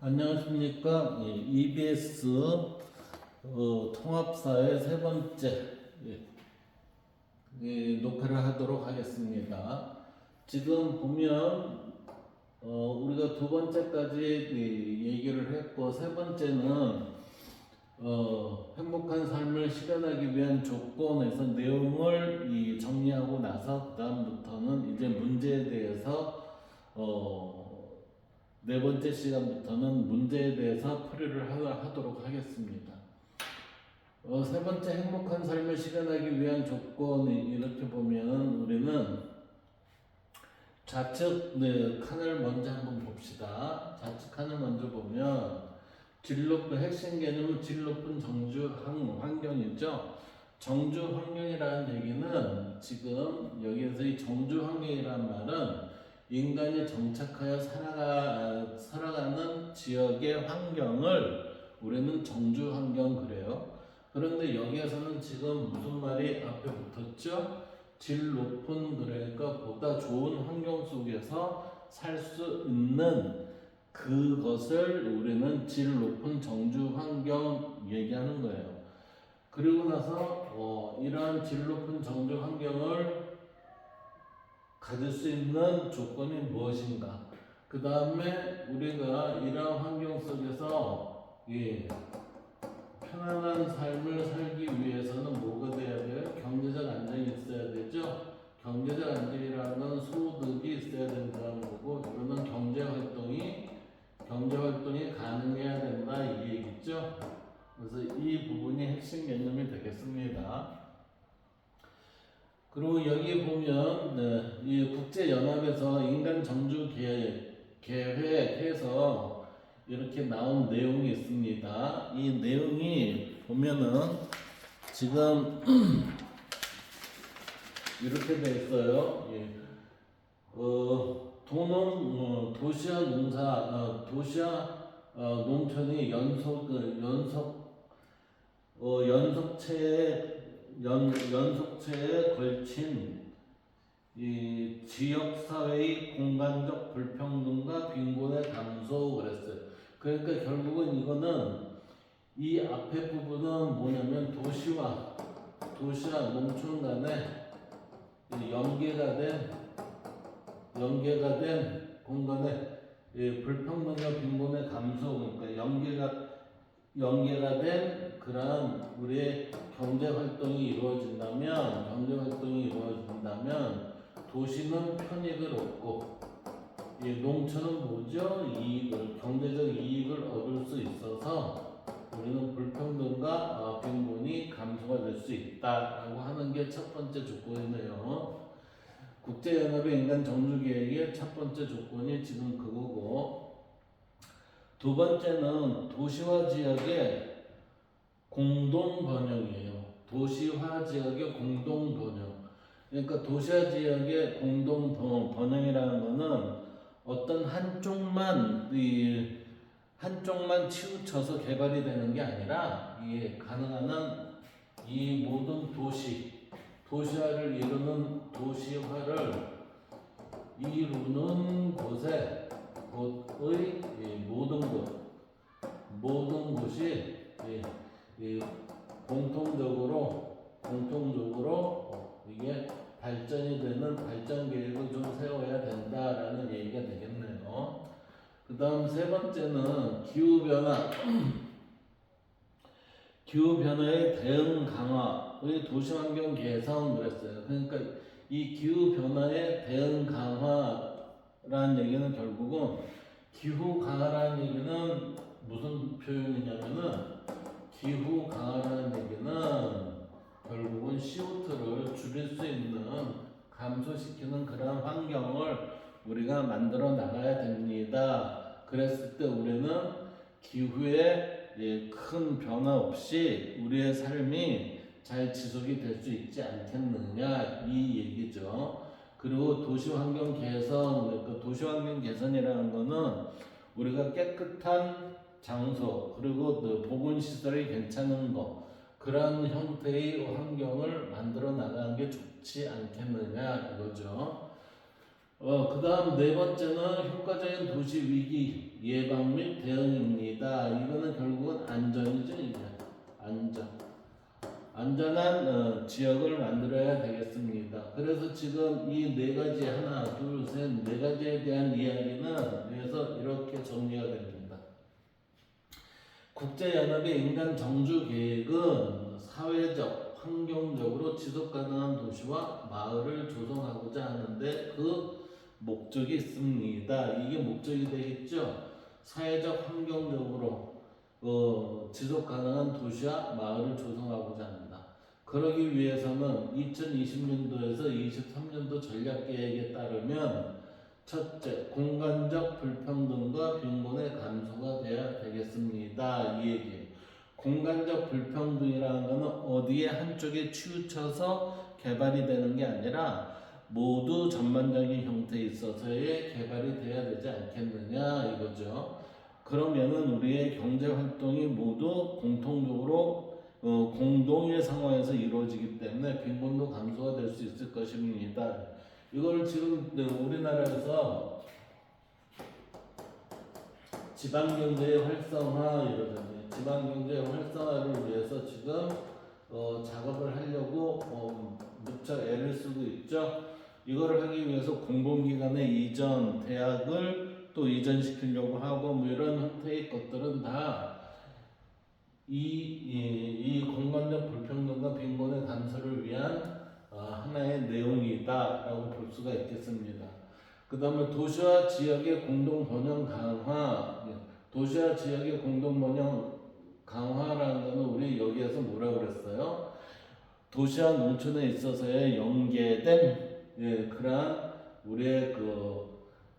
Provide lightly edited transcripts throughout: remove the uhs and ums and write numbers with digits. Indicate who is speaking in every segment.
Speaker 1: 안녕하십니까. EBS 통합사의 세 번째 녹화를 하도록 하겠습니다. 지금 보면 우리가 두 번째까지 얘기를 했고, 세 번째는 행복한 삶을 실현하기 위한 조건에서 내용을 정리하고 나서 그 다음부터는 이제 문제에 대해서 네 번째 시간부터는 문제에 대해서 풀이를 하도록 하겠습니다. 세 번째 행복한 삶을 실현하기 위한 조건이 이렇게 보면 우리는 좌측 칸을 먼저 한번 봅시다. 좌측 칸을 먼저 보면 핵심 개념은 질 높은 정주 환경이죠. 정주 환경이라는 얘기는 지금 여기에서 이 정주 환경이라는 말은 인간이 정착하여 살아가는 지역의 환경을 우리는 정주 환경 그래요. 그런데 여기에서는 지금 무슨 말이 앞에 붙었죠? 질 높은, 그러니까 보다 좋은 환경 속에서 살 수 있는 그것을 우리는 질 높은 정주 환경 얘기하는 거예요. 그리고 나서 이러한 질 높은 정주 환경을 가질 수 있는 조건이 무엇인가? 그 다음에 우리가 이러한 환경 속에서 편안한 삶을 살기 위해서는 뭐가 돼야 돼요? 경제적 안정이 있어야 되죠. 경제적 안정이라는 건 소득이 있어야 된다는 거고, 이거는 경제 활동이 가능해야 된다 이 얘기죠. 그래서 이 부분이 핵심 개념이 되겠습니다. 그리고 여기 보면 이 국제연합에서 인간 정주 계획에서 이렇게 나온 내용이 있습니다. 이 내용이 보면은 지금 이렇게 돼 있어요. 도시와 농촌이 연속체에 걸친 이 지역사회의 공간적 불평등과 빈곤의 감소 그랬어요. 그러니까 결국은 이거는 이 앞에 부분은 뭐냐면 도시와 농촌 간에 연계가 된 공간의 불평등과 빈곤의 감소, 그러니까 연계가 된 그러한 우리의 경제 활동이 이루어진다면 도시는 편익을 얻고 농촌은 뭐죠? 경제적 이익을 얻을 수 있어서 우리는 불평등과 빈곤이 감소가 될 수 있다라고 하는 게 첫 번째 조건이네요. 국제연합의 인간 정주 계획의 첫 번째 조건이 지금 그거고, 두 번째는 도시화 지역의 공동 번영이에요. 도시화 지역의 공동 번영. 그러니까 도시화 지역의 공동 번영이라는 거는 어떤 한쪽만 치우쳐서 개발이 되는 게 아니라 가능한 한 이 모든 도시화를 이루는 곳의 모든 곳이 공통적으로 이게 발전이 되는 발전 계획을 좀 세워야 된다라는 얘기가 되겠네요. 그 다음 세 번째는 기후변화의 대응 강화의 도시환경 개선 그랬어요. 그러니까 이 기후변화의 대응 강화라는 얘기는 결국은 기후 강화라는 얘기는 무슨 표현이냐면은 기후 강화라는 얘기는 결국은 CO2를 줄일 수 있는 감소시키는 그런 환경을 우리가 만들어 나가야 됩니다. 그랬을 때 우리는 기후에 큰 변화 없이 우리의 삶이 잘 지속이 될 수 있지 않겠느냐 이 얘기죠. 그리고 도시환경 개선이라는 거는 우리가 깨끗한 장소 그리고 보건시설이 괜찮은 거, 그런 형태의 환경을 만들어 나가는 게 좋지 않겠느냐 이거죠. 그다음 네 번째는 효과적인 도시 위기 예방 및 대응입니다. 이거는 결국은 안전이죠, 이제. 안전. 안전한 지역을 만들어야 되겠습니다. 그래서 지금 이 네 가지 하나, 둘, 셋, 네 가지에 대한 이야기는 그래서 이렇게 정리가 됩니다. 국제연합의 인간 정주 계획은 사회적, 환경적으로 지속 가능한 도시와 마을을 조성하고자 하는데 그 목적이 있습니다. 이게 목적이 되겠죠. 사회적, 환경적으로 지속 가능한 도시와 마을을 조성하고자 합니다. 그러기 위해서는 2020년도에서 23년도 전략 계획에 따르면 첫째, 공간적 불평등과 빈곤의 감소가 돼야 되겠습니다. 이 얘기. 공간적 불평등이라는 것은 어디에 한쪽에 치우쳐서 개발이 되는 게 아니라 모두 전반적인 형태에 있어서의 개발이 돼야 되지 않겠느냐 이거죠. 그러면은 우리의 경제 활동이 모두 공통적으로 공동의 상황에서 이루어지기 때문에 빈곤도 감소가 될 수 있을 것입니다. 이걸 지금 우리나라에서 지방경제의 활성화 이러던데 지방경제의 활성화를 위해서 지금 작업을 하려고 무척 애를 쓰고 있죠. 이거를 하기 위해서 공공기관의 이전, 대학을 또 이전시키려고 하고 뭐 이런 형태의 것들은 다 이 공간적 불평등과 빈곤의 감소를 위한 하나의 내용이다라고 볼 수가 있겠습니다. 그 다음에 도시와 지역의 공동 번영 강화, 도시와 지역의 공동 번영 강화라는 것은 우리 여기에서 뭐라고 그랬어요? 도시와 농촌에 있어서의 연계된 그러한 우리의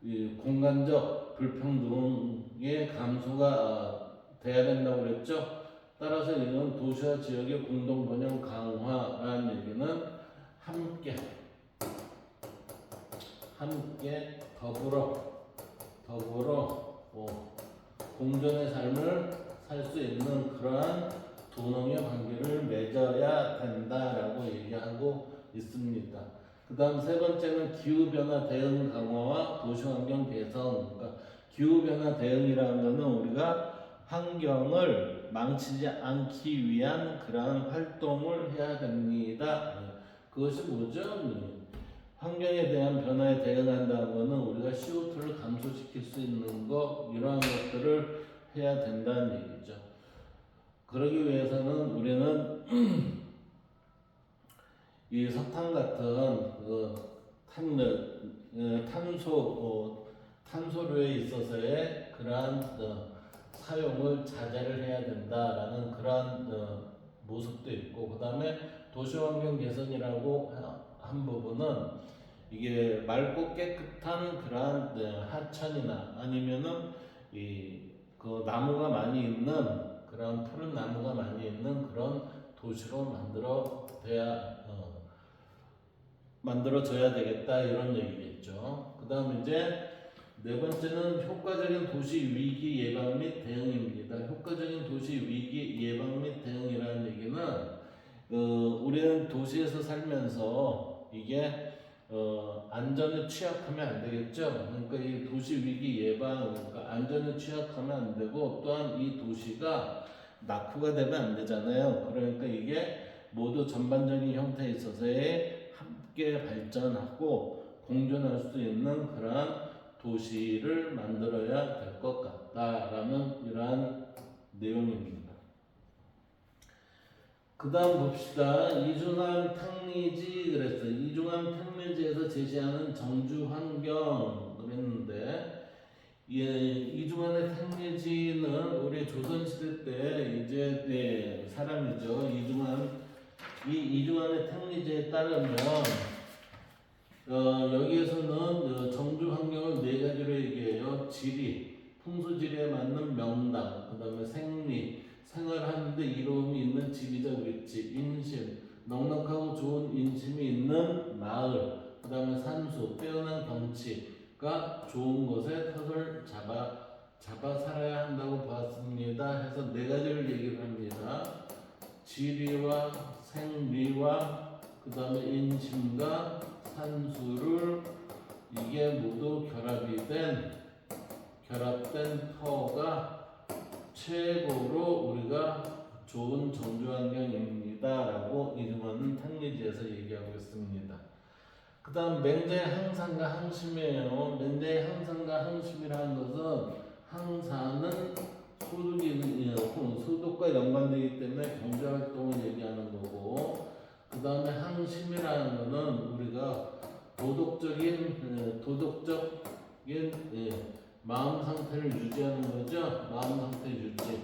Speaker 1: 이 공간적 불평등의 감소가 돼야 된다고 그랬죠. 따라서 이는 도시와 지역의 공동 번영 강화라는 얘기는 함께 더불어 공존의 삶을 살 수 있는 그러한 도농의 관계를 맺어야 된다라고 얘기하고 있습니다. 그 다음 세 번째는 기후변화 대응 강화와 도시환경 개선. 그러니까 기후변화 대응이라는 것은 우리가 환경을 망치지 않기 위한 그러한 활동을 해야 됩니다. 그것이 뭐죠? 환경에 대한 변화에 대응한다는 것은 우리가 CO2를 감소시킬 수 있는 것 이러한 것들을 해야 된다는 얘기죠. 그러기 위해서는 우리는 이 석탄 같은 탄소류에 있어서의 그러한 사용을 자제를 해야 된다라는 그러한 모습도 있고, 그 다음에 도시환경 개선이라고 한 부분은 이게 맑고 깨끗한 그러한 하천이나 아니면은 그 나무가 많이 있는 그런 푸른 나무가 많이 있는 그런 도시로 만들어져야 되겠다 이런 얘기겠죠. 그 다음 이제 네 번째는 효과적인 도시 위기 예방 및 대응입니다. 효과적인 도시 위기 예방 및 대응이라는 얘기는 우리는 도시에서 살면서 이게 안전에 취약하면 안 되겠죠. 그러니까 이 도시 위기 예방, 그러니까 안전에 취약하면 안 되고 또한 이 도시가 낙후가 되면 안 되잖아요. 그러니까 이게 모두 전반적인 형태에 있어서의 함께 발전하고 공존할 수 있는 그러한 도시를 만들어야 될 것 같다라는 이러한 내용입니다. 그 다음 봅시다. 이중암 탕리지 그랬어요. 이중암 탕리지에서 제시하는 정주 환경 그랬는데, 이중암의 탕리지는 우리 조선시대 때 이제 사람이죠. 이중암의 탕리지에 따르면 여기에서는 정주 환경을 네 가지로 얘기해요. 지리, 풍수지리에 맞는 명당, 그 다음에 생리, 생활하는데 이로움이 있는 지리적 위치, 인심, 넉넉하고 좋은 인심이 있는 마을, 그 다음에 산수, 빼어난 경치가 좋은 곳에 터를 잡아 살아야 한다고 보았습니다. 해서 네 가지를 얘기를 합니다. 지리와 생리와 그 다음에 인심과 산수를 이게 모두 결합된 터가 최고로 우리가 좋은 정조 환경입니다 라고 이름하는 탕리지에서 얘기하고 있습니다. 그 다음 맹자의 항상과 항심이에요. 맹자의 항상과 항심이라는 것은 항사는 소득과 연관되기 때문에 경제활동을 얘기하는 거고, 그 다음에 항심이라는 것은 우리가 도덕적인 마음 상태를 유지하는 거죠. 마음 상태 유지.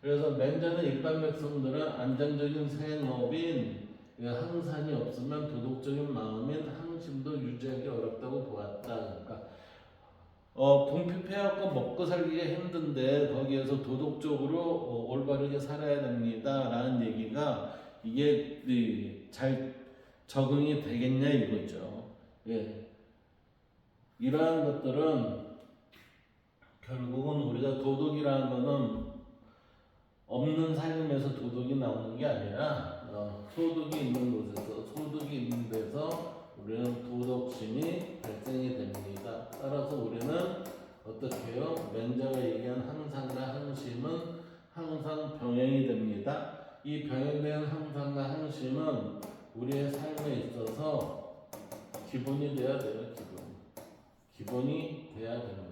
Speaker 1: 그래서 맹자는 일반 백성들은 안정적인 생업인 항산이 없으면 도덕적인 마음인 항심도 유지하기 어렵다고 보았다. 그러니까 궁핍해갖고 먹고 살기가 힘든데 거기에서 도덕적으로 올바르게 살아야 됩니다 라는 얘기가 이게 잘 적응이 되겠냐 이거죠. 예. 이러한 것들은 결국은 우리가 도덕이라는 거는 없는 삶에서 도덕이 나오는 게 아니라 소득이 있는 곳에서, 소득이 있는 데서 우리는 도덕심이 발생이 됩니다. 따라서 우리는 어떻게 해요? 맹자가 얘기한 항상과 항심은 항상 병행이 됩니다. 이 병행된 항상과 항심은 우리의 삶에 있어서 기본이 돼야 돼요. 기본이 돼야 됩니다.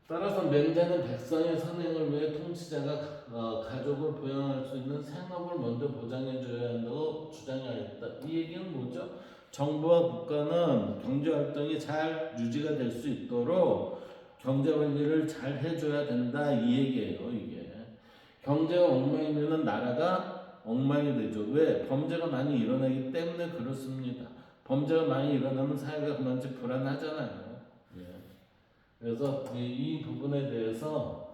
Speaker 1: 따라서 맹자는 백성의 선행을 위해 통치자가 가족을 부양할 수 있는 생업을 먼저 보장해줘야 한다고 주장하였다. 이 얘기는 뭐죠? 정부와 국가는 경제활동이 잘 유지가 될 수 있도록 경제관리를 잘 해줘야 된다 이 얘기예요. 이게 경제가 엉망이 되면 나라가 엉망이 되죠. 왜? 범죄가 많이 일어나기 때문에 그렇습니다. 범죄가 많이 일어나면 사회가 그만치 불안하잖아요. 그래서 이 부분에 대해서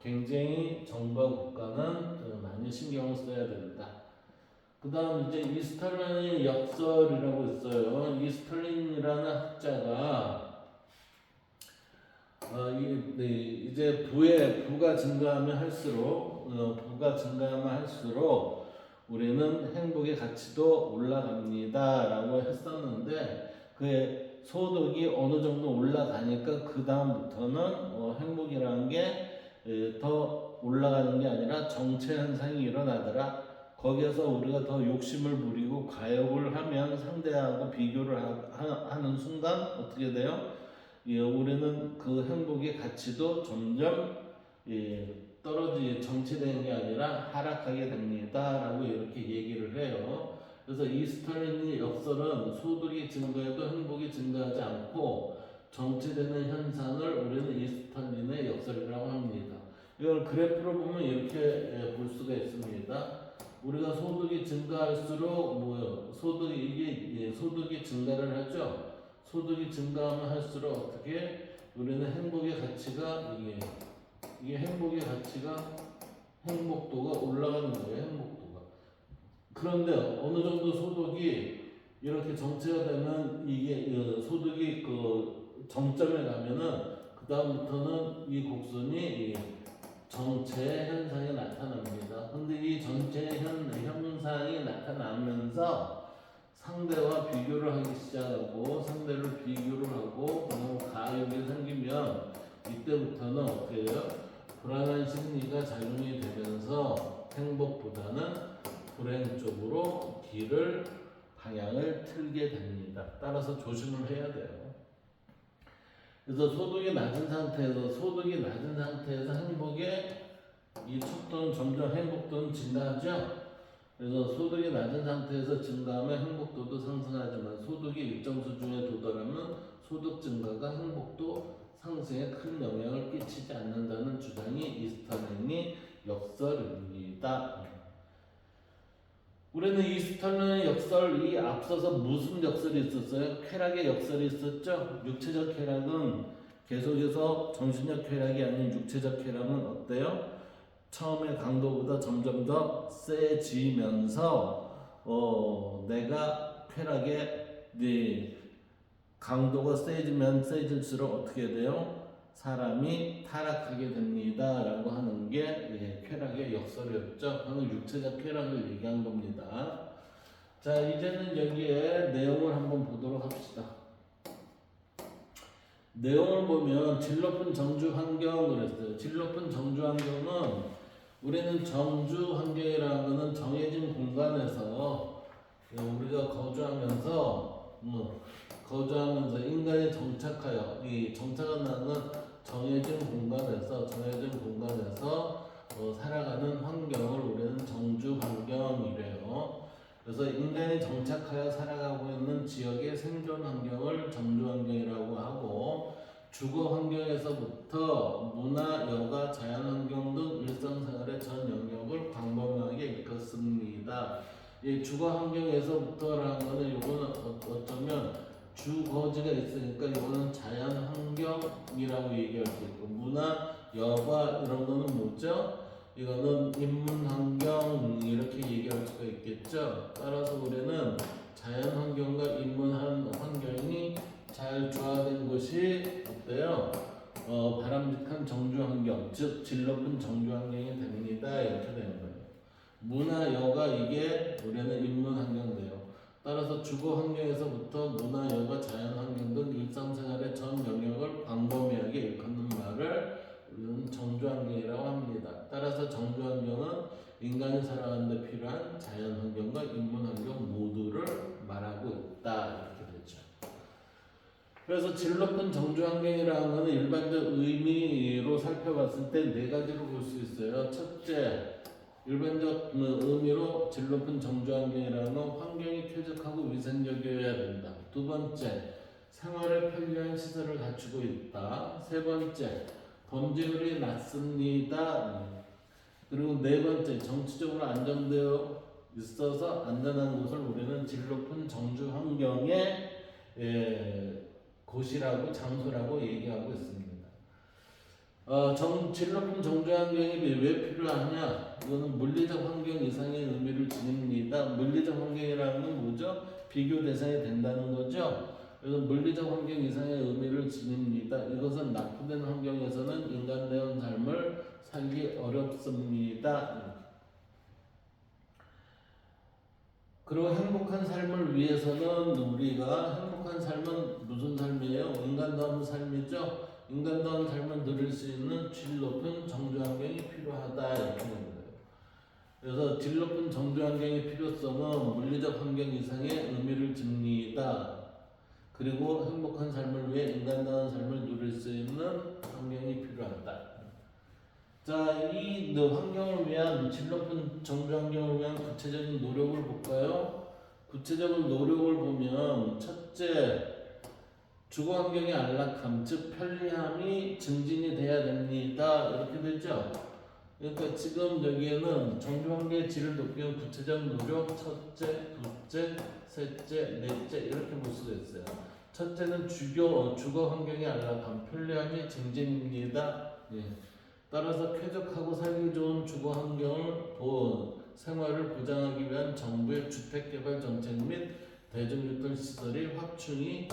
Speaker 1: 굉장히 정부와 국가는 많이 신경을 써야 된다. 그 다음 이제 이스탈린의 역설이라고 있어요. 이스탈린이라는 학자가 이제 부가 증가하면 할수록 우리는 행복의 가치도 올라갑니다 라고 했었는데 그의 소득이 어느 정도 올라가니까 그 다음부터는 행복이라는 게 더 올라가는 게 아니라 정체 현상이 일어나더라. 거기에서 우리가 더 욕심을 부리고 가욕을 하면 상대하고 비교를 하는 순간 어떻게 돼요? 우리는 그 행복의 가치도 점점 정체되는 게 아니라 하락하게 됩니다 라고 이렇게 얘기를 해요. 그래서 이 스탈린의 역설은 소득이 증가해도 행복이 증가하지 않고 정체되는 현상을 우리는 이 스탈린의 역설이라고 합니다. 이걸 그래프로 보면 이렇게 볼 수가 있습니다. 우리가 소득이 증가할수록 소득이 증가를 하죠. 소득이 증가하면 할수록 어떻게 우리는 행복의 가치가 행복도가 올라가는 거예요. 그런데 어느 정도 소득이 이렇게 정체가 되면 이게 소득이 그 정점에 가면은 그 다음부터는 이 곡선이 정체 현상이 나타납니다. 근데 이 정체 현상이 나타나면서 상대와 비교를 하기 시작하고 상대를 비교를 하고 가욕이 생기면 이때부터는 어떻게 해요? 불안한 심리가 작용이 되면서 행복보다는 불행 쪽으로 방향을 틀게 됩니다. 따라서 조심을 해야 돼요. 그래서 소득이 낮은 상태에서 행복의 이 척도는 점점 행복도는 증가하죠. 그래서 소득이 낮은 상태에서 증가하면 행복도도 상승하지만 소득이 일정 수준에 도달하면 소득 증가가 행복도 상승에 큰 영향을 끼치지 않는다는 주장이 이스탈린의 역설입니다. 우리는 이 스탈린의 역설이 앞서서 무슨 역설이 있었어요? 쾌락의 역설이 있었죠? 육체적 쾌락은 계속해서 정신적 쾌락이 아닌 육체적 쾌락은 어때요? 처음에 강도보다 점점 더 세지면서 내가 쾌락의 강도가 세지면 세질수록 어떻게 돼요? 사람이 타락하게 됩니다 라고 하는 게 쾌락의 역설이었죠. 그건 육체적 쾌락을 얘기한 겁니다. 자, 이제는 여기에 내용을 한번 보도록 합시다. 내용을 보면 질 높은 정주 환경 그랬어요. 질 높은 정주 환경은 우리는 정주 환경이라는 거는 정해진 공간에서 우리가 거주하면서 인간이 정착하여 이 정착한다는 건 정해진 공간에서 살아가는 환경을 우리는 정주 환경이래요. 그래서 인간이 정착하여 살아가고 있는 지역의 생존 환경을 정주 환경이라고 하고, 주거 환경에서부터 문화, 여가, 자연 환경 등 일상생활의 전 영역을 광범위하게 일컫습니다. 이 주거 환경에서부터라는 거는 이거는 어쩌면 주거지가 있으니까 이거는 자연 환경이라고 얘기할 수 있고, 문화, 여가 이런 거는 뭐죠? 이거는 인문 환경 이렇게 얘기할 수가 있겠죠. 따라서 우리는 자연 환경과 인문 환경이 잘 조화된 곳이 어때요? 바람직한 정주 환경, 즉 질 높은 정주 환경이 됩니다. 이렇게 되는 거예요. 문화, 여가 이게 우리는 인문 환경이에요. 따라서 주거 환경에서부터 문화, 여가, 자연 환경 등 일상생활의 전 영역을 광범위하게 일컫는 말을 우리는 정주 환경이라고 합니다. 따라서 정주 환경은 인간이 살아가는 데 필요한 자연 환경과 인문 환경 모두를 말하고 있다. 이렇게 되죠. 그래서 질 높은 정주 환경이라는 것은 일반적 의미로 살펴봤을 때 네 가지로 볼 수 있어요. 첫째, 일반적 의미로 질 높은 정주 환경이라는 건 환경이 쾌적하고 위생적이어야 된다. 두 번째, 생활에 편리한 시설을 갖추고 있다. 세 번째, 범죄율이 낮습니다. 그리고 네 번째, 정치적으로 안정되어 있어서 안전한 곳을 우리는 질 높은 정주 환경의 곳이라고, 장소라고 얘기하고 있습니다. 질 높은 정주 환경이 왜 필요하냐? 이거는 물리적 환경 이상의 의미를 지닙니다. 물리적 환경이라는 건 뭐죠? 비교 대상이 된다는 거죠. 그래서 물리적 환경 이상의 의미를 지닙니다. 이것은 낙후된 환경에서는 인간다운 삶을 살기 어렵습니다. 그리고 행복한 삶을 위해서는 우리가 행복한 삶은 무슨 삶이에요? 인간다운 삶이죠. 인간다운 삶을 누릴 수 있는 질 높은 정주 환경이 필요하다 이렇게 되는 거예요. 그래서 질 높은 정주 환경의 필요성은 물리적 환경 이상의 의미를 집니다. 그리고 행복한 삶을 위해 인간다운 삶을 누릴 수 있는 환경이 필요하다. 자, 이 환경을 위한 질 높은 정주 환경을 위한 구체적인 노력을 볼까요? 구체적인 노력을 보면 첫째, 주거 환경의 안락함, 즉 편리함이 증진이 돼야 됩니다. 이렇게 되죠. 그러니까 지금 여기에는 정주 환경의 질을 높이기 위한 구체적 노력, 첫째, 둘째, 셋째, 넷째 이렇게 볼 수가 있어요. 첫째는 주거 환경의 안락함, 편리함이 증진입니다. 예. 따라서 쾌적하고 살기 좋은 주거 환경을 생활을 보장하기 위한 정부의 주택개발 정책 및 대중교통 시설이 확충이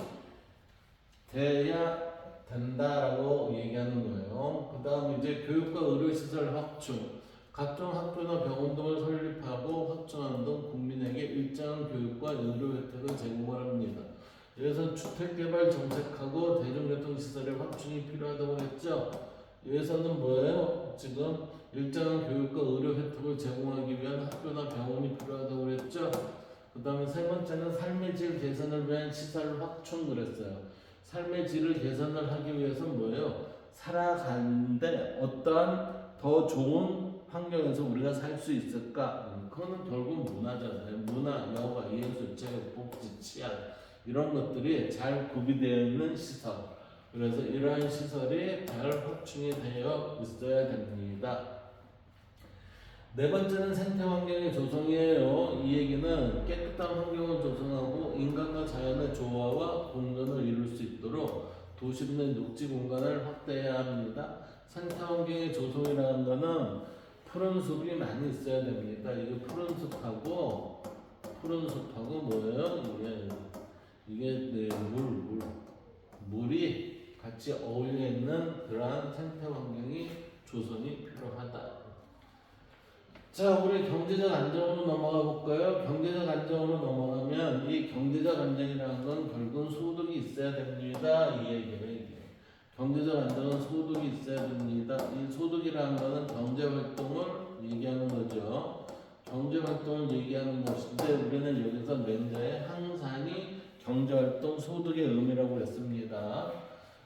Speaker 1: 돼야 된다라고 얘기하는 거예요. 그 다음 이제 교육과 의료시설 확충, 각종 학교나 병원 등을 설립하고 확충하는 등 국민에게 일정한 교육과 의료 혜택을 제공합니다. 여기서 주택개발 정책하고 대중교통시설의 확충이 필요하다고 했죠. 여기서는 뭐예요? 지금 일정한 교육과 의료 혜택을 제공하기 위한 학교나 병원이 필요하다고 그랬죠. 그 다음에 세 번째는 삶의 질 개선을 위한 시설 확충 그랬어요. 삶의 질을 개선을 하기 위해서는 뭐예요? 살아가는데 어떠한 더 좋은 환경에서 우리가 살 수 있을까? 그거는 결국 문화잖아요. 문화, 여가, 예술, 체육, 복지, 치안 이런 것들이 잘 구비되어 있는 시설. 그래서 이러한 시설이 잘 확충이 되어 있어야 됩니다. 네 번째는 생태 환경의 조성이에요. 이 얘기는 깨끗한 환경을 조성하고 인간과 자연의 조화와 공존을 이룰 수 있도록 도시 내 녹지 공간을 확대해야 합니다. 생태 환경의 조성이라는 거는 푸른 숲이 많이 있어야 됩니다. 이게 푸른 숲하고 뭐예요? 이게 물이 같이 어울려 있는 그러한 생태 환경이 조성이 필요하다. 자, 우리 경제적 안정으로 넘어가 볼까요? 경제적 안정으로 넘어가면 이 경제적 안정이라는 건 결국은 소득이 있어야 됩니다. 이 얘기예요. 이게. 경제적 안정은 소득이 있어야 됩니다. 이 소득이라는 것은 경제 활동을 얘기하는 거죠. 경제 활동을 얘기하는 것인데 우리는 여기서 맨자에 항상이 경제 활동 소득의 의미라고 했습니다.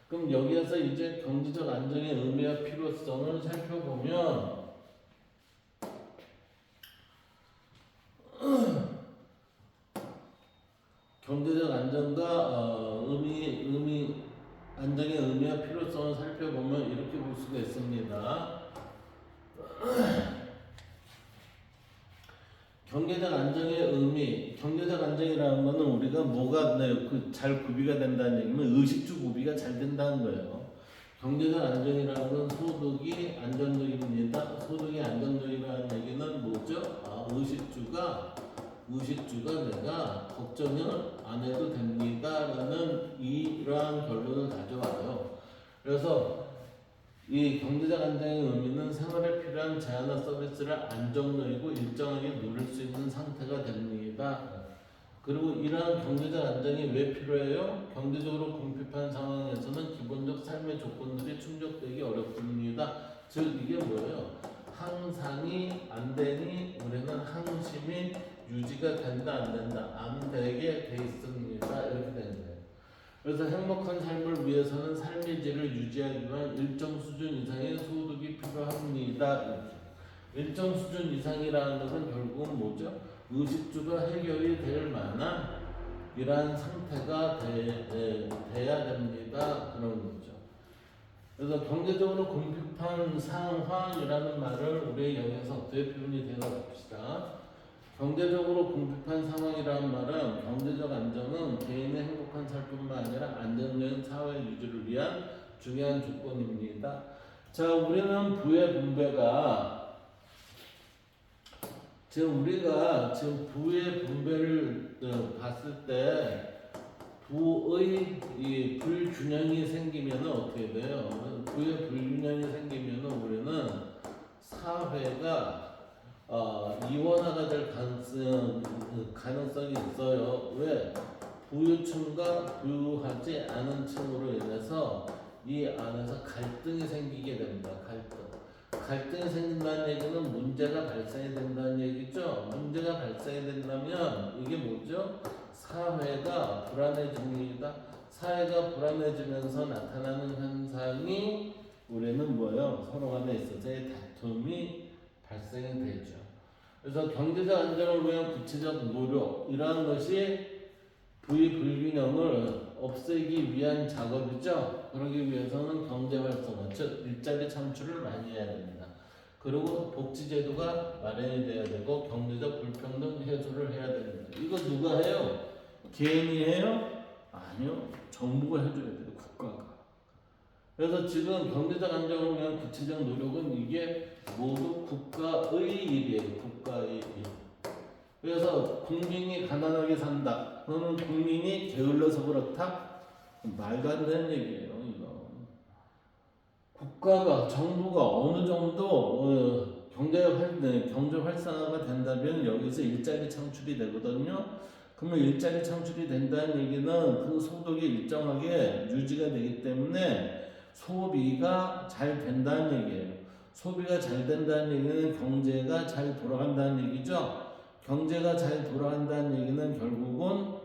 Speaker 1: 그럼 여기에서 이제 경제적 안정의 의미와 필요성을 살펴보면 경제적 안정과 안정의 의미와 필요성을 살펴보면 이렇게 볼 수가 있습니다. 경제적 안정의 의미, 경제적 안정이라는 것은 우리가 뭐가 잘 구비가 된다는 얘기면 의식주 구비가 잘 된다는 거예요. 경제적 안정이라는 건 소득이 안정적입니다. 소득이 안정적이라는 얘기는 뭐죠? 의식주가 내가 걱정을 안 해도 됩니다라는 이러한 결론을 가져와요. 그래서 이 경제적 안정의 의미는 생활에 필요한 제한과 서비스를 안정적이고 일정하게 누릴 수 있는 상태가 됩니다. 그리고 이러한 경제적 안정이 왜 필요해요? 경제적으로 궁핍한 상황에서는 기본적 삶의 조건들이 충족되기 어렵습니다. 즉 이게 뭐예요? 항상이 안 되니 우리는 항심이 유지가 된다 안 된다 안 되게 돼 있습니다. 이렇게 되는 거예요. 그래서 행복한 삶을 위해서는 삶의 질을 유지하기 위한 일정 수준 이상의 소득이 필요합니다. 이렇게. 일정 수준 이상이라는 것은 결국은 뭐죠? 의식주가 해결이 될 만한 이러한 상태가 돼야 됩니다. 그런 거죠. 그래서 경제적으로 궁핍한 상황이라는 말을 우리 여기서 어떻게 표현이 되나 봅시다. 경제적으로 궁핍한 상황이라는 말은 경제적 안정은 개인의 행복한 삶뿐만 아니라 안정적인 사회 유지를 위한 중요한 조건입니다. 자, 우리는 부의 분배가 우리가 지금 부의 분배를 봤을 때 부의 이 불균형이 생기면 어떻게 돼요? 부의 불균형이 생기면 우리는 사회가 이원화가 될 가능성이 있어요. 왜? 부유층과 부유하지 않은 층으로 인해서 이 안에서 갈등이 생기게 됩니다. 갈등이 생긴다는 얘기는 문제가 발생이 된다는 얘기죠. 문제가 발생이 된다면 이게 뭐죠? 사회가 불안해집니다. 사회가 불안해지면서 나타나는 현상이 우리는 뭐예요? 서로 간에 있어서의 다툼이 발생이 되죠. 그래서 경제적 안정을 위한 구체적 노력 이러한 것이 부의 불균형을 없애기 위한 작업이죠. 그러기 위해서는 경제 활성화, 즉 일자리 창출을 많이 해야 됩니다. 그리고 복지제도가 마련이 돼야 되고 경제적 불평등 해소를 해야 됩니다. 이거 누가 해요? 개인이 해요? 아니요. 정부가 해줘야 돼요. 국가가. 그래서 지금 경제적 안정을 위한 구체적 노력은 이게 모두 국가의 일이에요. 국가의 일. 그래서 국민이 가난하게 산다. 그러면 국민이 게을러서 그렇다? 말도 안 되는 얘기예요. 이거. 국가가 정부가 어느 정도 경제 활성화가 된다면 여기서 일자리 창출이 되거든요. 그러면 일자리 창출이 된다는 얘기는 그 소득이 일정하게 유지가 되기 때문에 소비가 잘 된다는 얘기예요. 소비가 잘 된다는 얘기는 경제가 잘 돌아간다는 얘기죠. 경제가 잘 돌아간다는 얘기는 결국은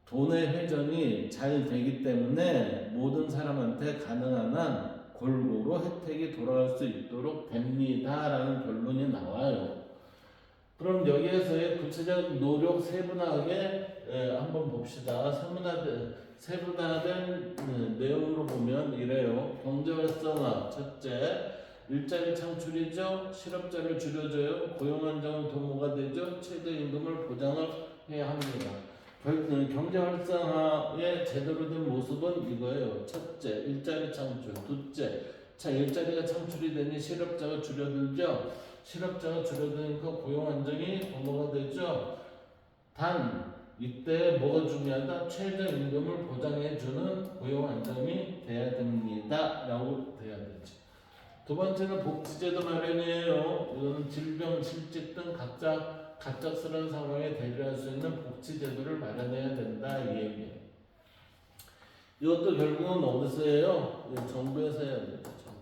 Speaker 1: 돈의 회전이 잘 되기 때문에 모든 사람한테 가능한 한 골고루 혜택이 돌아갈 수 있도록 됩니다라는 결론이 나와요. 그럼 여기에서의 구체적 노력 세분화하게 한번 봅시다. 세분화된 내용으로 보면 이래요. 경제 활성화 첫째, 일자리 창출이죠. 실업자를 줄여줘요. 고용 안정은 도모가 되죠. 최저임금을 보장을 해야 합니다. 경제 활성화의 제대로 된 모습은 이거예요. 첫째, 일자리 창출. 둘째, 자 일자리가 창출이 되니 실업자가 줄어들죠. 실업자가 줄어드니까 고용 안정이 도모가 되죠. 단 이때 뭐가 중요하다? 최저임금을 보장해주는 고용 안정이 돼야 됩니다. 라고 돼야 되죠. 두 번째는 복지제도 마련이에요. 이거는 질병, 실직 등 갑작스러운 상황에 대비할 수 있는 복지제도를 마련해야 된다 이 얘기예요. 이것도 결국은 어디서 해요? 정부에서 해야 돼요. 정부.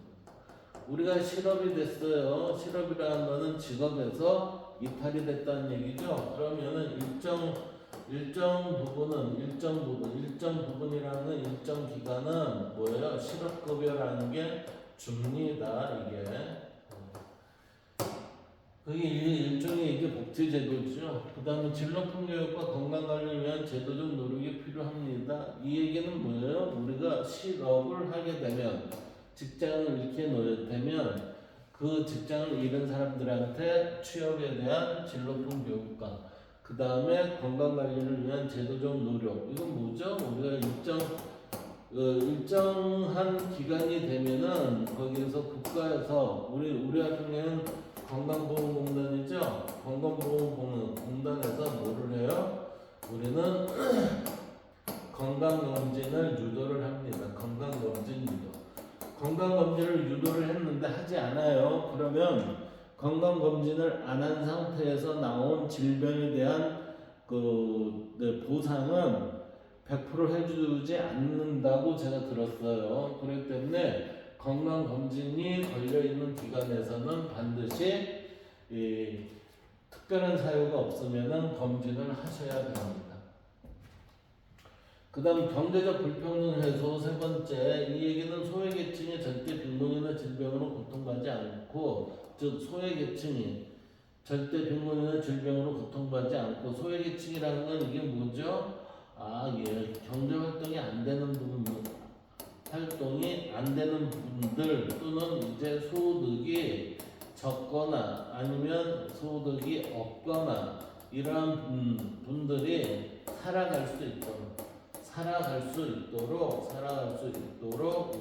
Speaker 1: 우리가 실업이 됐어요. 실업이라는 거는 직업에서 이탈이 됐다는 얘기죠. 그러면은 일정 부분이라는 일정 기간은 뭐예요? 실업급여라는 게 줍니다. 이게. 그게 일종의 이게 복지제도죠. 그 다음에 질 높은 교육과 건강관리를 위한 제도적 노력이 필요합니다. 이 얘기는 뭐예요? 우리가 실업을 하게 되면, 직장을 잃게 되면 그 직장을 잃은 사람들한테 취업에 대한 질 높은 교육과 그 다음에 건강관리를 위한 제도적 노력. 이건 뭐죠? 우리가 일정한 기간이 되면은 거기에서 국가에서 우리 같은 경우는 건강보험공단이죠. 건강보험공단에서 뭐를 해요? 우리는 건강검진을 유도를 합니다. 건강검진 유도. 건강검진을 유도를 했는데 하지 않아요. 그러면 건강검진을 안 한 상태에서 나온 질병에 대한 보상은 100% 해주지 않는다고 제가 들었어요. 그렇기 때문에 건강검진이 걸려있는 기간에서는 반드시 특별한 사유가 없으면 검진을 하셔야 됩니다. 그 다음 경제적 불평등 해소 세 번째, 이 얘기는 소외계층이 절대 빈곤이나 질병으로 고통받지 않고, 즉 소외계층이 절대 빈곤이나 질병으로 고통받지 않고, 소외계층이라는 건 이게 뭐죠? 경제활동이 안 되는 분들 또는 이제 소득이 적거나 아니면 소득이 없거나 이러한 분들이 살아갈 수 있도록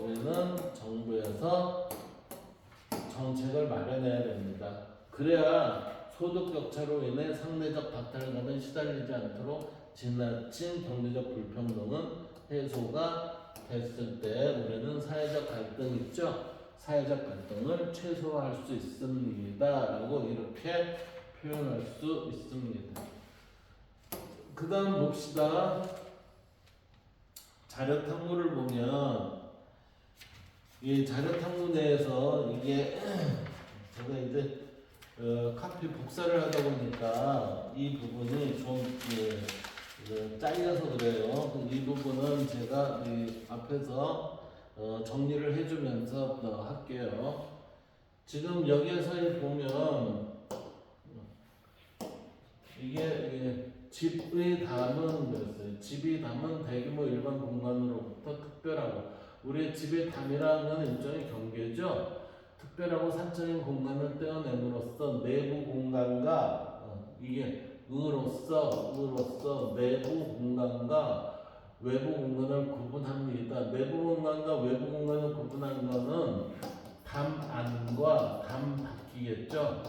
Speaker 1: 우리는 정부에서 정책을 마련해야 됩니다. 그래야 소득 격차로 인해 상대적 박탈감에 시달리지 않도록 지나친 경제적 불평등은 해소가 됐을 때 우리는 사회적 갈등 있죠? 사회적 갈등을 최소화할 수 있습니다. 라고 이렇게 표현할 수 있습니다. 그 다음 봅시다. 자료탐구를 보면 이 자료탐구 내에서 이게 제가 이제 카피 복사를 하다 보니까 이 부분이 좀 잘려서 그래요. 이 부분은 제가 앞에서 정리를 해주면서 할게요. 지금 여기에서 보면 이게 집의 담은 뭐였어요? 집이 담은 대규모 일반 공간으로부터 특별하고, 우리의 집의 담이라는 건 일종의 경계죠. 특별하고 사적인 공간을 떼어냄으로써 내부 공간과 이게 의로서 내부 공간과 외부 공간을 구분합니다. 내부 공간과 외부 공간을 구분하는 것은 담 안과 담 밖이겠죠.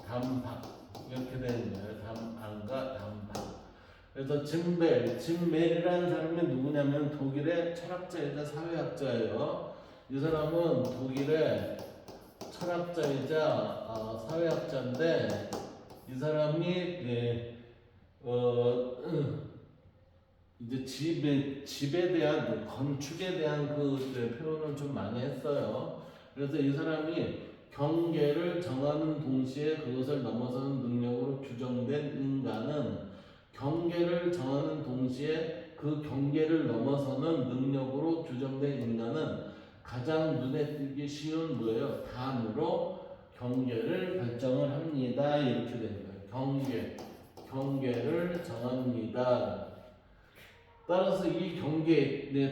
Speaker 1: 담 밖. 이렇게 되는 거예요. 담 안과 담 밖. 그래서 짐멜이라는 사람이 누구냐면 독일의 철학자이자 사회학자예요. 이 사람은 독일의 철학자이자 사회학자인데, 이 사람이 이제 집에 대한 건축에 대한 표현을 좀 많이 했어요. 그래서 이 사람이 경계를 정하는 동시에 그것을 넘어서는 능력으로 규정된 인간은, 경계를 정하는 동시에 그 경계를 넘어서는 능력으로 규정된 인간은 가장 눈에 띄기 쉬운 뭐예요? 담으로 경계를 결정을 합니다. 이렇게 됩니다. 경계를 정합니다. 따라서 이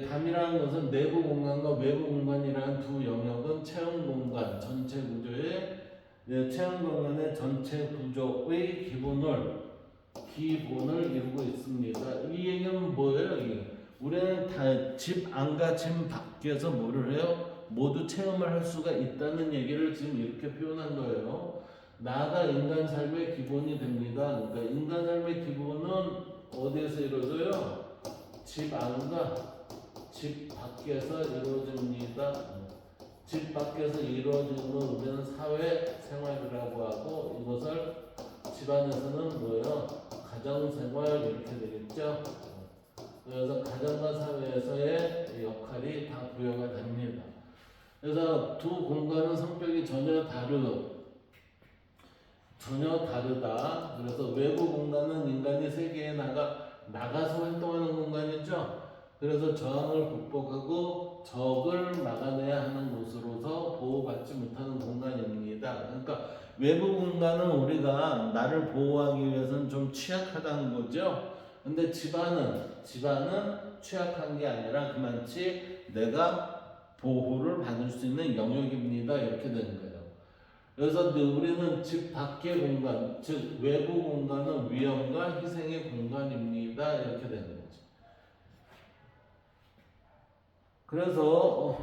Speaker 1: 담이라는 것은 내부 공간과 외부 공간이라는 두 영역은 체험 공간의 전체 구조의 기본을 이루고 있습니다. 이 얘기는 뭐예요? 우리는 다 집 안과 집 밖에서 뭐를 해요? 모두 체험을 할 수가 있다는 얘기를 지금 이렇게 표현한 거예요. 나가 인간 삶의 기본이 됩니다. 그러니까 인간 삶의 기본은 어디에서 이루어져요? 집 안과 집 밖에서 이루어집니다. 집 밖에서 이루어지는 건 우리는 사회생활이라고 하고, 이것을 집안에서는 뭐예요? 가정생활 이렇게 되겠죠. 그래서 가정과 사회에서의 역할이 다 부여가 됩니다. 그래서 두 공간은 성격이 전혀 다르다. 그래서 외부 공간은 인간이 세계에 나가서 활동하는 공간이죠. 그래서 저항을 극복하고 적을 막아내야 하는 곳으로서 보호받지 못하는 공간입니다. 그러니까 외부 공간은 우리가 나를 보호하기 위해서는 좀 취약하다는 거죠. 근데 집안은 취약한 게 아니라 그만치 내가 보호를 받을 수 있는 영역입니다. 이렇게 되는 거예요. 그래서 우리는 집 밖의 공간, 즉 외부 공간은 위험과 희생의 공간입니다. 이렇게 되는 거죠. 그래서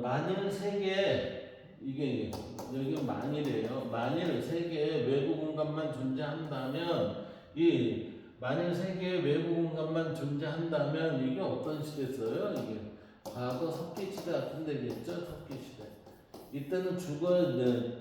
Speaker 1: 만일 세계에 이게 여기 만일이에요. 만일 세계에 외부 공간만 존재한다면 만일 세계에 외부 공간만 존재한다면 이게 어떤 시대였어요? 이게 과거 석기시대 같은 데겠죠? 석기시대. 이때는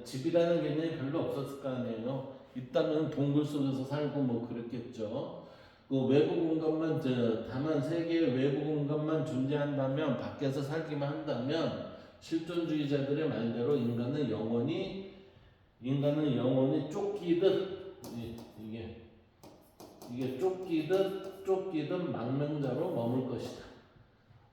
Speaker 1: 집이라는 개념이 별로 없었을 거 아니에요. 있다면 동굴 속에서 살고 뭐 그랬겠죠. 그 외부 공간만 다만 세계의 외부 공간만 존재한다면 밖에서 살기만 한다면 실존주의자들의 말대로 인간은 영원히 쫓기듯 이게 쫓기듯 망명자로 머물 것이다.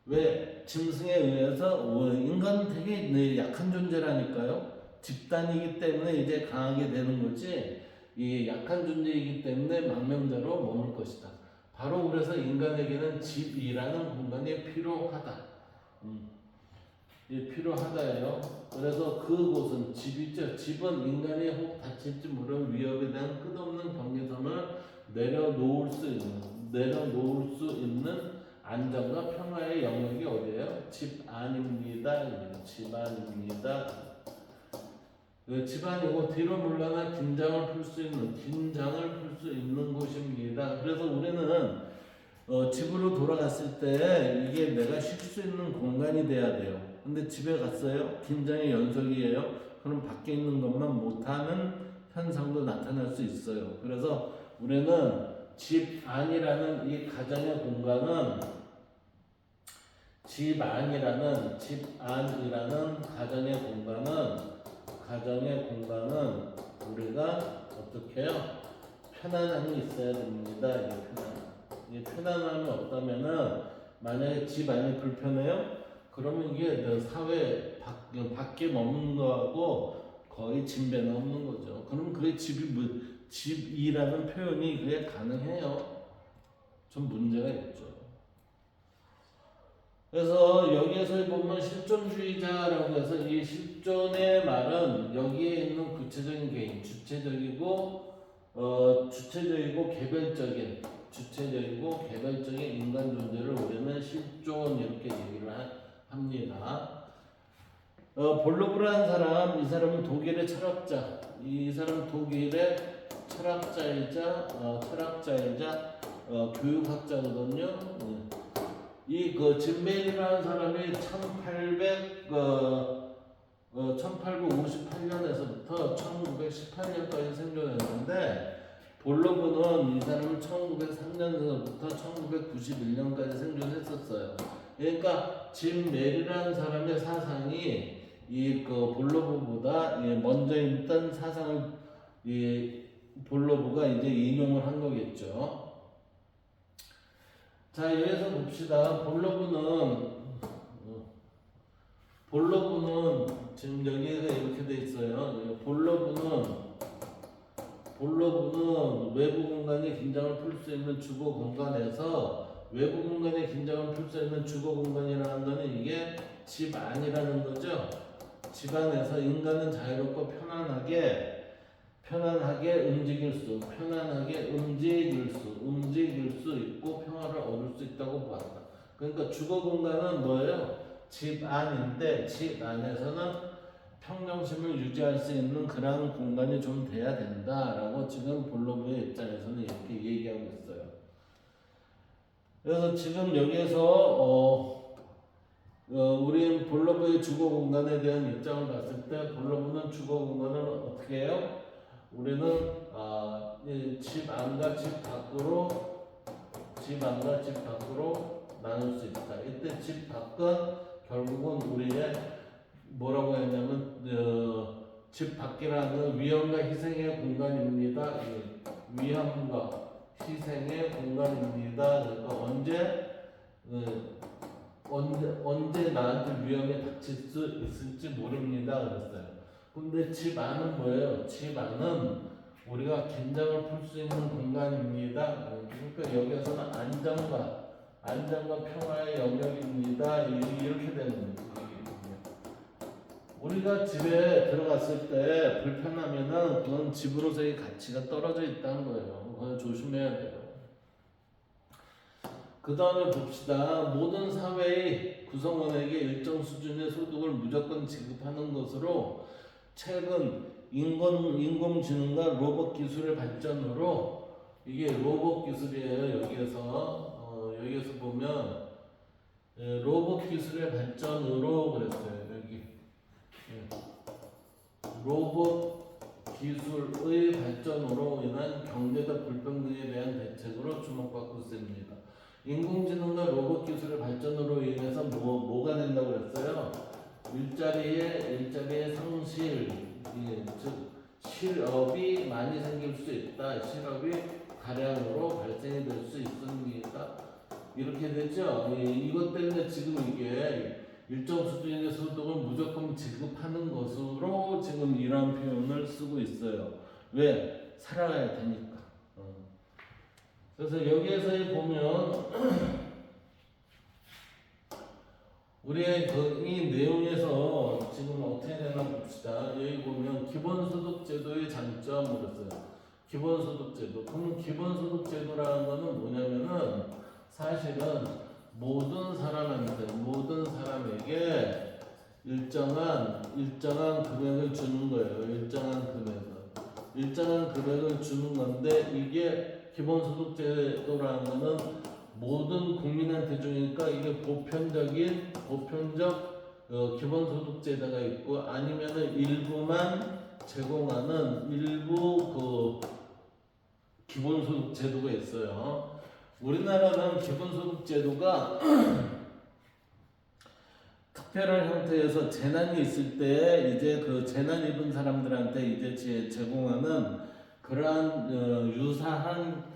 Speaker 1: 왜? 짐승에 의해서 인간은 되게 약한 존재라니까요. 집단이기 때문에 이제 강하게 되는 거지. 이 약한 존재이기 때문에 망명자로 머물 것이다. 바로 그래서 인간에게는 집이라는 공간이 필요하다. 필요하다예요. 그래서 그곳은 집이죠. 집은 인간이 혹 다칠지 모르는 위협에 대한 끝없는 경계선을 내려놓을 수 있는 안정과 평화의 영역이 어디예요? 집 안입니다. 집안입니다. 집안이고 뒤로 물러나 긴장을 풀 수 있는 곳입니다. 그래서 우리는 집으로 돌아갔을 때 이게 내가 쉴 수 있는 공간이 돼야 돼요. 근데 집에 갔어요? 긴장의 연속이에요. 그럼 밖에 있는 것만 못하는 현상도 나타날 수 있어요. 그래서 우리는 집 안이라는 이 가정의 공간은 집안이라는 가정의 공간은 우리가 어떻게 해요? 편안함이 있어야 됩니다. 이게 편안함이 없다면은 만약에 집 안이 불편해요? 그러면 이게 사회 밖에 머무는 거하고 거의 진배는 없는 거죠. 그럼 그게 집이라는 표현이 그게 가능해요? 좀 문제가 있죠. 그래서 여기에서 보면 실존주의자라고 해서 이 실존의 말은 여기에 있는 구체적인 개인, 주체적이고 개별적인 인간 존재를 우리는 실존 이렇게 얘기를 합니다. 볼로브라는 사람, 이 사람은 독일의 철학자, 이 사람 독일의 철학자이자 교육학자거든요. 이 진메일이라는 사람이 1858년에서부터 1918년까지 생존했는데 볼로브는 이 사람은 1903년에서부터 1991년까지 생존했었어요. 그러니까 진메일이라는 사람의 사상이 볼로브보다 먼저 있던 사상을 볼로브가 이제 인용을 한 거겠죠. 자, 여기서 봅시다. 볼로브는 지금 여기가 이렇게 돼 있어요. 볼로브는 외부 공간에 긴장을 풀 수 있는 주거 공간에서 외부 공간에 긴장을 풀 수 있는 주거 공간이라는 거는 이게 집 안이라는 거죠. 집 안에서 인간은 자유롭고 편안하게 움직일 수 있고 평화를 얻을 수 있다고 보았다. 그러니까 주거 공간은 뭐예요? 집 안인데 집 안에서는 평정심을 유지할 수 있는 그런 공간이 좀 돼야 된다라고 지금 볼로브의 입장에서는 이렇게 얘기하고 있어요. 그래서 지금 여기에서 우리 볼로브의 주거 공간에 대한 입장을 봤을 때 볼로브는 주거 공간을 어떻게 해요? 우리는 집 안과 집 밖으로 나눌 수 있다. 이때 집 밖은 결국은 우리의 뭐라고 했냐면 집 밖이라는 위험과 희생의 공간입니다. 위험과 희생의 공간입니다. 그러니까 언제 나한테 위험이 닥칠 수 있을지 모릅니다. 그랬어요. 근데 집 안은 뭐예요? 집 안은 우리가 긴장을 풀 수 있는 공간입니다. 그러니까 여기에서는 안정과 평화의 영역입니다. 이렇게 되는 거예요. 우리가 집에 들어갔을 때 불편하면은 그건 집으로서의 가치가 떨어져 있다는 거예요. 그건 조심해야 돼요. 그 다음에 봅시다. 모든 사회의 구성원에게 일정 수준의 소득을 무조건 지급하는 것으로 최근 인공지능과 로봇 기술의 발전으로 이게 로봇 기술이에요. 여기에서 보면 로봇 기술의 발전으로 그랬어요. 여기 로봇 기술의 발전으로 인한 경제적 불평등에 대한 대책으로 주목받고 있습니다. 인공지능과 로봇 기술의 발전으로 인해서 뭐가 된다고 그랬어요? 일자리의 상실, 즉 실업이 많이 생길 수 있다. 실업이 다량으로 발생이 될 수 있습니다. 이렇게 되죠. 이것 때문에 지금 이게 일정 수준의 소득을 무조건 지급하는 것으로 지금 이런 표현을 쓰고 있어요. 왜? 살아가야 되니까. 그래서 여기에서 보면 우리의 이 내용에서 지금 어떻게 되나 봅시다. 여기 보면 기본소득제도의 장점을 했어요. 기본소득제도. 그럼 기본소득제도라는 거는 뭐냐면은 사실은 모든 사람에게 일정한 금액을 주는 거예요. 일정한 금액을 주는 건데 이게 기본소득제도라는 거는 모든 국민한테 주니까 이게 보편적 기본소득제도가 있고 아니면은 일부만 제공하는 일부 기본소득제도가 있어요. 우리나라는 기본소득제도가 특별한 형태에서 재난이 있을 때 이제 그 재난 입은 사람들한테 이제 제공하는 그러한 유사한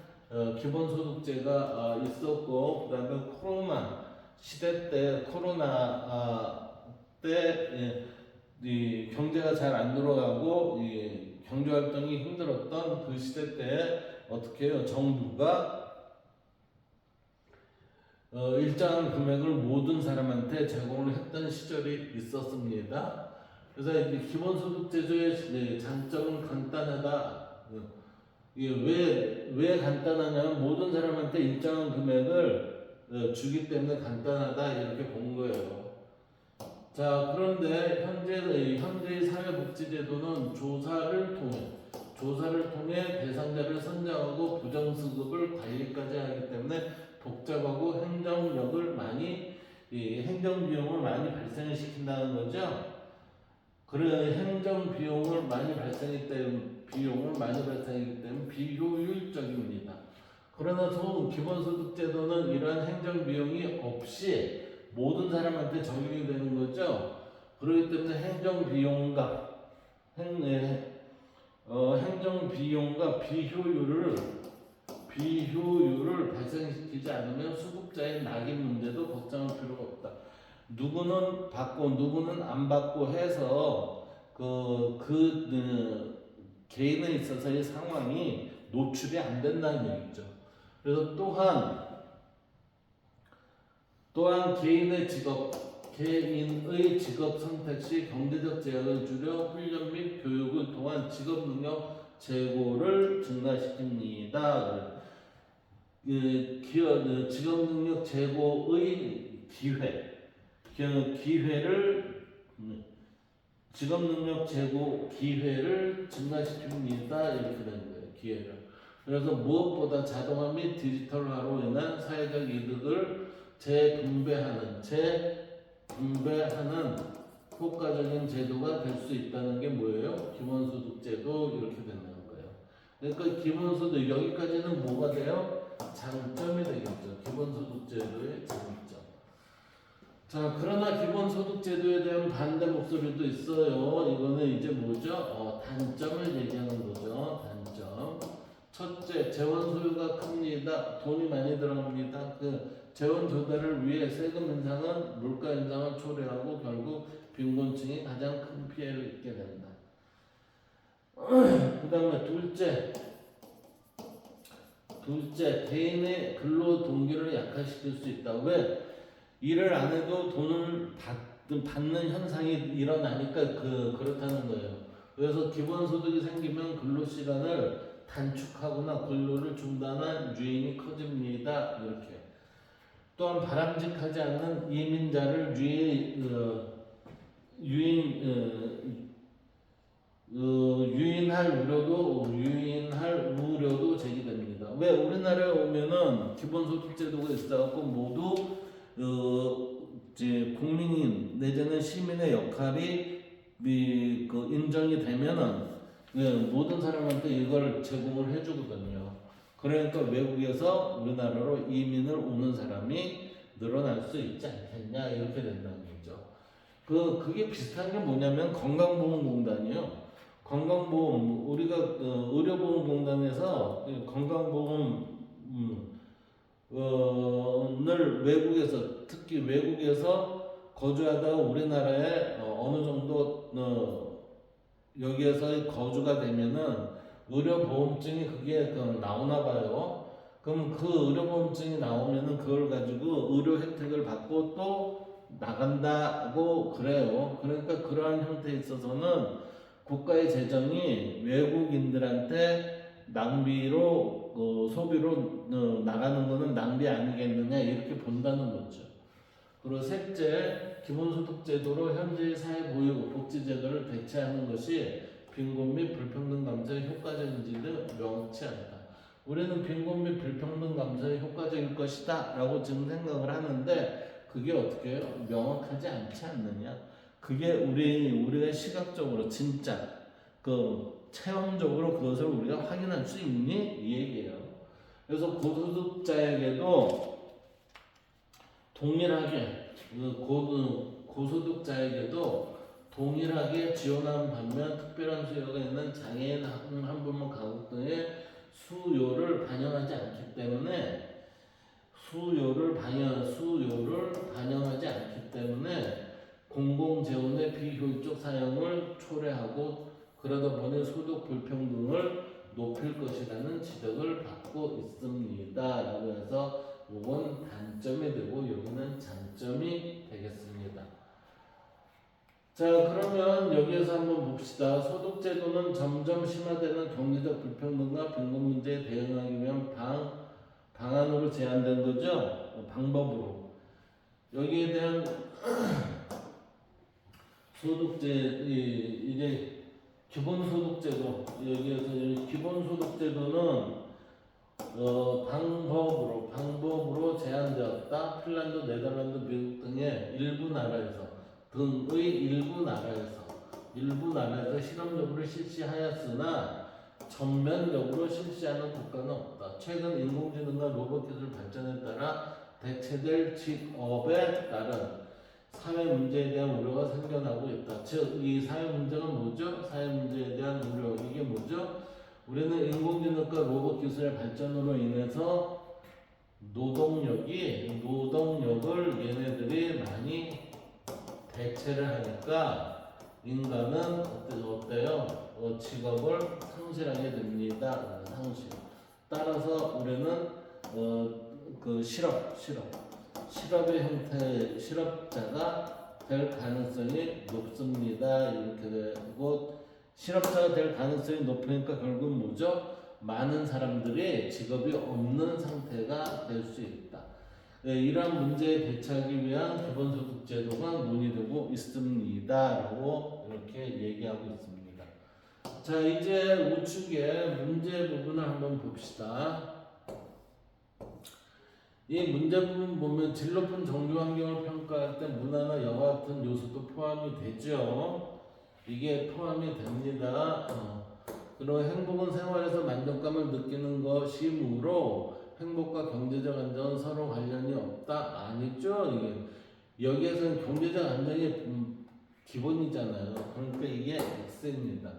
Speaker 1: 기본소득제가 있었고 그다음에 코로나 때 이 경제가 잘 안 돌아가고 이 경제 활동이 힘들었던 그 시대 때 어떻게 해요? 정부가 일정한 금액을 모든 사람한테 제공을 했던 시절이 있었습니다. 그래서 이제 기본소득제도의 장점은 간단하다. 이게 왜 간단하냐면 모든 사람한테 일정한 금액을 주기 때문에 간단하다 이렇게 본 거예요. 자, 그런데 현재의 사회복지제도는 조사를 통해 대상자를 선정하고 부정수급을 관리까지 하기 때문에 복잡하고 행정비용을 많이 발생시킨다는 거죠. 그래 행정비용을 많이 발생하기 때문에 비효율적입니다. 그러나 기본소득제도는 이러한 행정비용이 없이 모든 사람한테 적용이 되는 거죠. 그렇기 때문에 행정비용과 비효율을 발생시키지 않으면 수급자의 낙인 문제도 걱정할 필요가 없다. 누구는 받고 누구는 안 받고 해서 개인에 있어서의 상황이 노출이 안 된다는 얘기죠. 그래서 또한 개인의 직업 선택 시 경제적 제약을 줄여 훈련 및 교육을 통한 직업 능력 제고를 증가시킵니다. 직업 능력 제고의 직업 능력 제고 기회를 증가시킵니다. 이렇게 되는 거예요. 기회를. 그래서 무엇보다 자동화 및 디지털화로 인한 사회적 이득을 재분배하는 효과적인 제도가 될 수 있다는 게 뭐예요? 기본소득제도 이렇게 된다는 거예요. 그러니까 기본소득 여기까지는 뭐가 돼요? 장점이 되겠죠. 기본소득제도의 장점. 자, 그러나 기본소득제도에 대한 반대 목소리도 있어요. 이거는 이제 뭐죠? 단점을 얘기하는 거죠. 단점. 첫째, 재원 소요가 큽니다. 돈이 많이 들어갑니다. 그 재원 조달을 위해 세금 인상은 물가 인상을 초래하고 결국 빈곤층이 가장 큰 피해를 입게 된다. 그 다음에 둘째, 개인의 근로 동기를 약화시킬 수 있다. 왜? 일을 안 해도 돈을 받는 현상이 일어나니까 그렇다는 거예요. 그래서 기본소득이 생기면 근로시간을 단축하거나 근로를 중단한 유인이 커집니다. 이렇게. 또한 바람직하지 않는 이민자를 유인할 우려도 제기됩니다. 왜 우리나라에 오면은 기본소득제도가 있어갖고 모두 이제 국민인 내지는 시민의 역할이 인정이 되면은 모든 사람한테 이걸 제공을 해주거든요. 그러니까 외국에서 우리나라로 이민을 오는 사람이 늘어날 수 있지 않겠냐 이렇게 된다는 거죠. 그게 비슷한 게 뭐냐면 건강보험공단이요. 건강보험 우리가 의료보험공단에서 건강보험을 외국에서 특히 외국에서 거주하다가 우리나라에 어느 정도 여기에서 거주가 되면은 의료보험증이 그게 나오나 봐요. 그럼 그 의료보험증이 나오면은 그걸 가지고 의료 혜택을 받고 또 나간다고 그래요. 그러니까 그러한 형태에 있어서는 국가의 재정이 외국인들한테 낭비로 소비로 나가는 거는 낭비 아니겠느냐 이렇게 본다는 거죠. 그리고 셋째, 기본소득제도로 현재의 사회보육복지제도를 대체하는 것이 빈곤 및 불평등 감소에 효과적인지는 명확치 않다. 우리는 빈곤 및 불평등 감소에 효과적일 것이다 라고 지금 생각을 하는데 그게 어떻게 해요? 명확하지 않지 않느냐. 그게 우리가 시각적으로 진짜 체험적으로 그것을 우리가 확인할 수 있니? 이 얘기예요. 그래서 고소득자에게도 동일하게 고소득자에게도 동일하게 지원하는 반면 특별한 수요가 있는 장애인, 한부모 가구 등의 수요를 반영하지 않기 때문에 공공재원의 비효율적 사용을 초래하고 그러다 보니 소득 불평등을 높일 것이라는 지적을 받고 있습니다. 라고 해서 이건 단점이 되고 여기는 장점이 되겠습니다. 자, 그러면 여기에서 한번 봅시다. 소득제도는 점점 심화되는 경제적 불평등과 빈곤 문제에 대응하기 위한 방안으로 제안된 거죠. 방법으로. 여기에 대한 이제 기본소득제도, 여기에서 기본소득제도는 방법으로 제한되었다. 핀란드, 네덜란드, 미국 등의 일부 나라에서 실험적으로 실시하였으나 전면적으로 실시하는 국가는 없다. 최근 인공지능과 로봇 기술 발전에 따라 대체될 직업에 따른 사회 문제에 대한 우려가 생겨나고 있다. 즉, 이 사회 문제가 뭐죠? 사회 문제에 대한 우려. 이게 뭐죠? 우리는 인공지능과 로봇 기술의 발전으로 인해서 노동력을 얘네들이 많이 대체를 하니까 인간은 어때요? 직업을 상실하게 됩니다. 상실. 따라서 우리는 실업의 형태의 실업자가 될 가능성이 높습니다. 이렇게 되고 실업자가 될 가능성이 높으니까 결국 뭐죠? 많은 사람들이 직업이 없는 상태가 될 수 있다. 이러한 문제에 대처하기 위한 기본소득 제도가 논의되고 있습니다. 라고 이렇게 얘기하고 있습니다. 자, 이제 우측의 문제 부분을 한번 봅시다. 이 문제 부분 보면 질 높은 정규 환경을 평가할 때 문화나 여와 같은 요소도 포함이 되죠. 이게 포함이 됩니다. 그리고 행복은 생활에서 만족감을 느끼는 것이므로 행복과 경제적 안정은 서로 관련이 없다. 아니죠. 이게 여기에서는 경제적 안정이 기본이잖아요. 그러니까 이게 X입니다.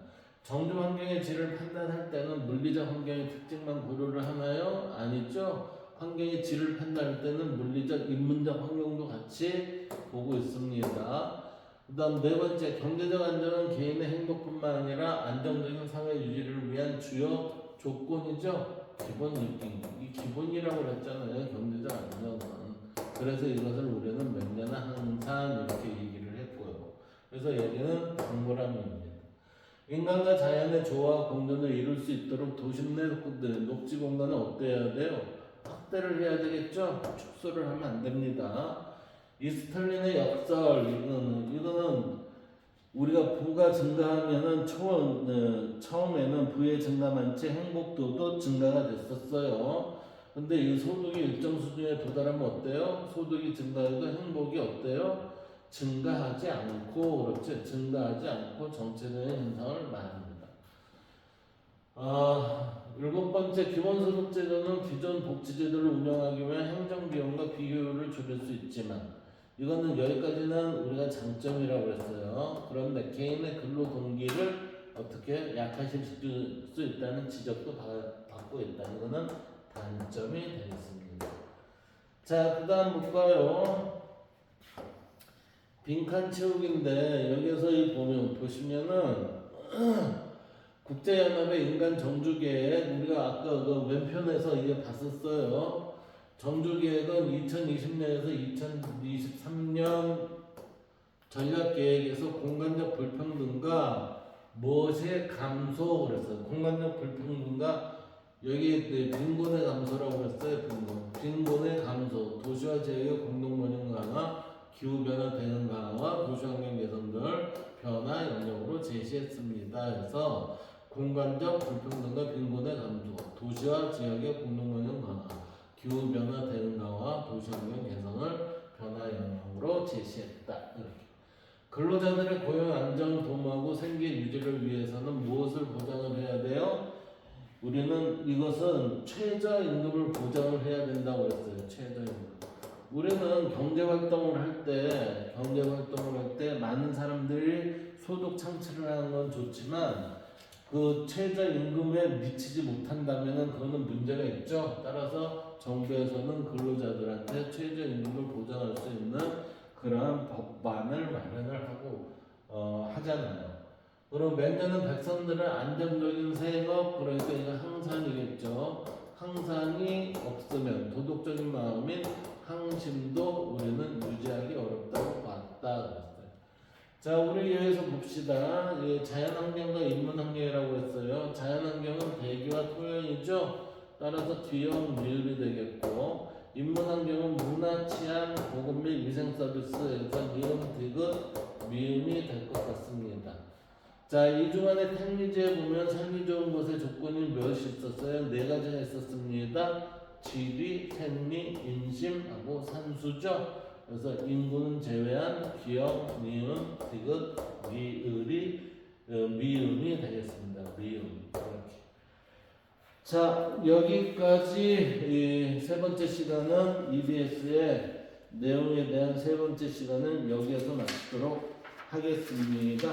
Speaker 1: 정주 환경의 질을 판단할 때는 물리적 환경의 특징만 고려를 하나요? 아니죠. 환경의 질을 판단할 때는 물리적, 인문적 환경도 같이 보고 있습니다. 그 다음 네 번째, 경제적 안정은 개인의 행복뿐만 아니라 안정적인 사회 유지를 위한 주요 조건이죠. 기본 느낌. 이 기본이라고 그랬잖아요. 경제적 안정은. 그래서 이것을 우리는 몇 년은 항상 이렇게 얘기를 했고요. 그래서 여기는 동그라미입니다. 인간과 자연의 조화와 공존을 이룰 수 있도록 도심 내 녹지 공간은 어때야 돼요? 확대를 해야 되겠죠? 축소를 하면 안 됩니다. 이 스탈린의 역설, 이거는 우리가 부가 증가하면은 처음에는 부의 증가만치 행복도도 증가가 됐었어요. 근데 이 소득이 일정 수준에 도달하면 어때요? 소득이 증가해도 행복이 어때요? 증가하지 않고, 그렇죠? 증가하지 않고 정체되는 현상을 말합니다. 일곱 번째, 기본소득제도는 기존 복지제도를 운영하기 위한 행정비용과 비효율을 줄일 수 있지만, 이거는 여기까지는 우리가 장점이라고 했어요. 그런데 개인의 근로 동기를 어떻게 약화시킬 수 있다는 지적도 받고 있다. 이거는 단점이 되겠습니다. 자, 그 다음 볼까요? 빈칸 채우기인데 여기서 보시면은 국제연합의 인간 정주계획, 우리가 아까 그 왼편에서 이게 봤었어요. 정주계획은 2020년에서 2023년 전략계획에서 공간적 불평등과 무엇의 감소 그랬어요. 공간적 불평등과 여기 빈곤의 감소라고 그랬어요. 빈곤의 감소, 도시와 지역의 공동번영 강화, 기후변화 대응 강화와 도시환경 개선들 변화 영역으로 제시했습니다. 그래서 공간적 불평등과 빈곤의 감소, 도시와 지역의 공동번영 강화, 기후변화 대응 강화, 도시환경 개선을 변화 영역으로 제시했다. 이렇게. 근로자들의 고용 안정 도모하고 생계 유지를 위해서는 무엇을 보장을 해야 돼요? 우리는 이것은 최저임금을 보장을 해야 된다고 했어요. 최저임금. 우리는 경제활동을 할 때 많은 사람들이 소득 창출을 하는 건 좋지만 그 최저임금에 미치지 못한다면 그거는 문제가 있죠. 따라서 정부에서는 근로자들한테 최저임금을 보장할 수 있는 그러한 법안을 마련을 하고 하잖아요. 그리고 매년은 백성들은 안정적인 생업, 그러니까 이거 항산이겠죠. 항산이 없으면 도덕적인 마음인 항심도 우리는 유지하기 어렵다고 봤다 그랬어요. 자, 우리 여기서 봅시다. 자연환경과 인문환경이라고 했어요. 자연환경은 대기와 토양이죠. 따라서 뒤형 미을이 되겠고, 인문환경은 문화, 치안, 보건 및 위생 서비스에서 미음, 디귿, 미음이 될 것 같습니다. 자, 이 중간에 택리지에 보면 살기 좋은 곳의 조건이 몇이 있었어요? 네 가지가 있었습니다. 지리, 생리, 인심하고 산수죠. 그래서 인구는 제외한 기역, 니은, 디귿, 미을이 미음이 되겠습니다. 미음 이렇게. 자, 여기까지 세 번째 시간은 EBS의 내용에 대한 세 번째 시간은 여기에서 마치도록 하겠습니다.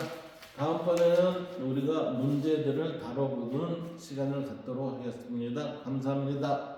Speaker 1: 다음번에는 우리가 문제들을 다뤄보는 시간을 갖도록 하겠습니다. 감사합니다.